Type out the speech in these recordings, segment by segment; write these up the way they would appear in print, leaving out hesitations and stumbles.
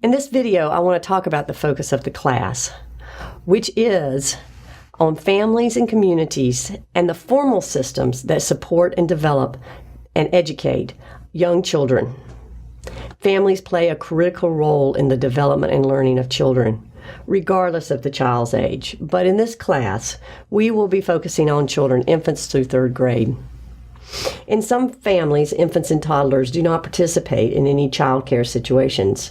In this video, I want to talk about the focus of the class, which is on families and communities and the formal systems that support and develop and educate young children. Families play a critical role in the development and learning of children, regardless of the child's age. But in this class, we will be focusing on children, infants through third grade. In some families, infants and toddlers do not participate in any child care situations.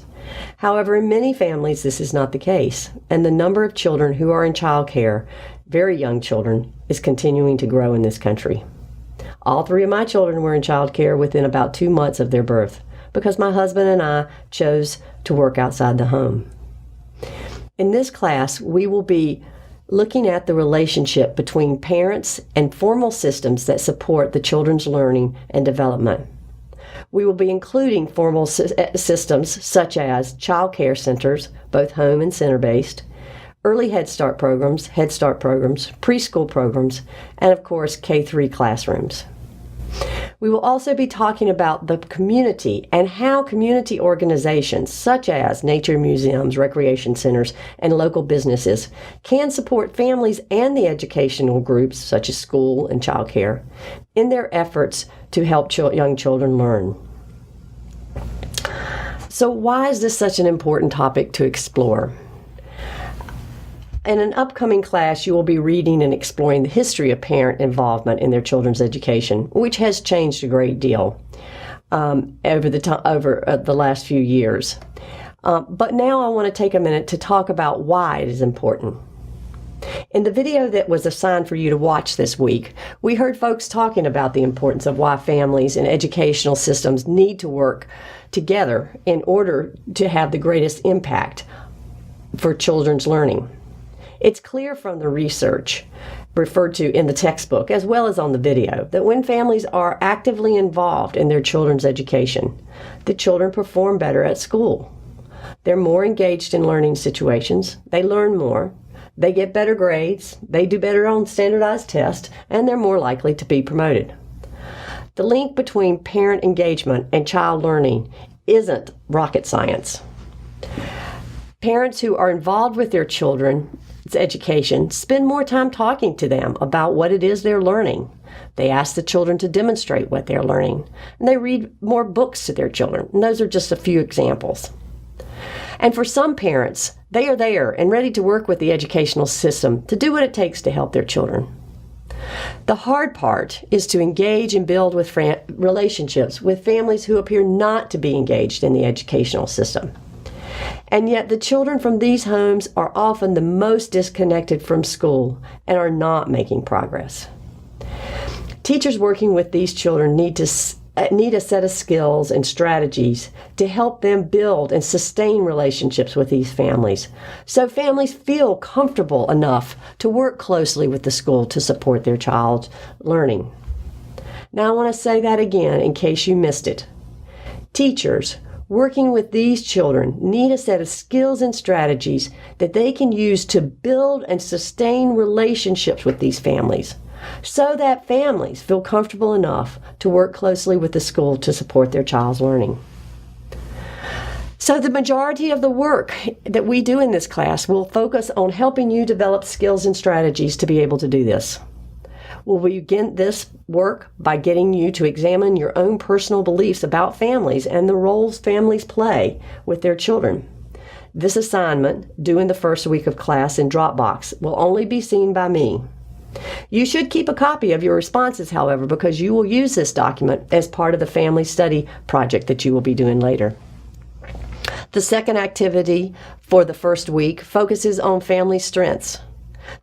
However, in many families, this is not the case, and the number of children who are in child care, very young children, is continuing to grow in this country. All three of my children were in child care within about 2 months of their birth, because my husband and I chose to work outside the home. In this class, we will be looking at the relationship between parents and formal systems that support the children's learning and development. We will be including formal systems such as child care centers, both home and center-based, early Head Start programs, preschool programs, and of course K-3 classrooms. We will also be talking about the community and how community organizations such as nature museums, recreation centers, and local businesses can support families and the educational groups such as school and child care in their efforts to help young children learn. So why is this such an important topic to explore? In an upcoming class, you will be reading and exploring the history of parent involvement in their children's education, which has changed a great deal over the last few years. But now I want to take a minute to talk about why it is important. In the video that was assigned for you to watch this week, we heard folks talking about the importance of why families and educational systems need to work together in order to have the greatest impact for children's learning. It's clear from the research referred to in the textbook as well as on the video that when families are actively involved in their children's education, the children perform better at school. They're more engaged in learning situations, they learn more, they get better grades, they do better on standardized tests, and they're more likely to be promoted. The link between parent engagement and child learning isn't rocket science. Parents who are involved with their children's education spend more time talking to them about what it is they're learning. They ask the children to demonstrate what they're learning, and they read more books to their children. And those are just a few examples. And for some parents, they are there and ready to work with the educational system to do what it takes to help their children. The hard part is to engage and build with relationships with families who appear not to be engaged in the educational system. And yet the children from these homes are often the most disconnected from school and are not making progress. Teachers working with these children need a set of skills and strategies to help them build and sustain relationships with these families, so families feel comfortable enough to work closely with the school to support their child's learning. Now I want to say that again in case you missed it. Teachers working with these children need a set of skills and strategies that they can use to build and sustain relationships with these families, so that families feel comfortable enough to work closely with the school to support their child's learning. So the majority of the work that we do in this class will focus on helping you develop skills and strategies to be able to do this. We'll begin this work by getting you to examine your own personal beliefs about families and the roles families play with their children. This assignment, due in the first week of class in Dropbox, will only be seen by me. You should keep a copy of your responses, however, because you will use this document as part of the family study project that you will be doing later. The second activity for the first week focuses on family strengths.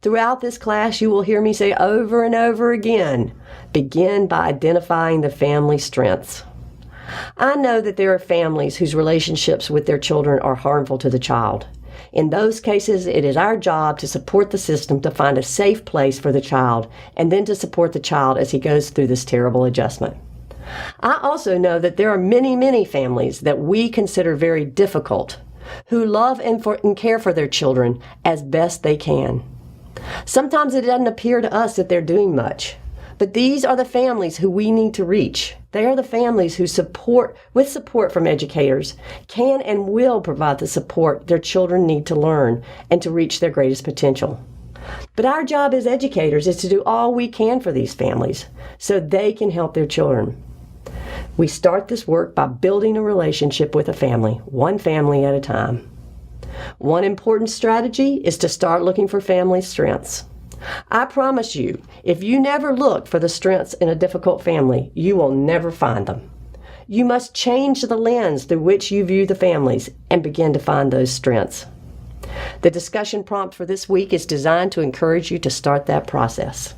Throughout this class, you will hear me say over and over again, begin by identifying the family strengths. I know that there are families whose relationships with their children are harmful to the child. In those cases, it is our job to support the system to find a safe place for the child and then to support the child as he goes through this terrible adjustment. I also know that there are many, many families that we consider very difficult who love and care for their children as best they can. Sometimes it doesn't appear to us that they're doing much, but these are the families who we need to reach. They are the families who with support from educators, can and will provide the support their children need to learn and to reach their greatest potential. But our job as educators is to do all we can for these families so they can help their children. We start this work by building a relationship with a family, one family at a time. One important strategy is to start looking for family strengths. I promise you, if you never look for the strengths in a difficult family, you will never find them. You must change the lens through which you view the families and begin to find those strengths. The discussion prompt for this week is designed to encourage you to start that process.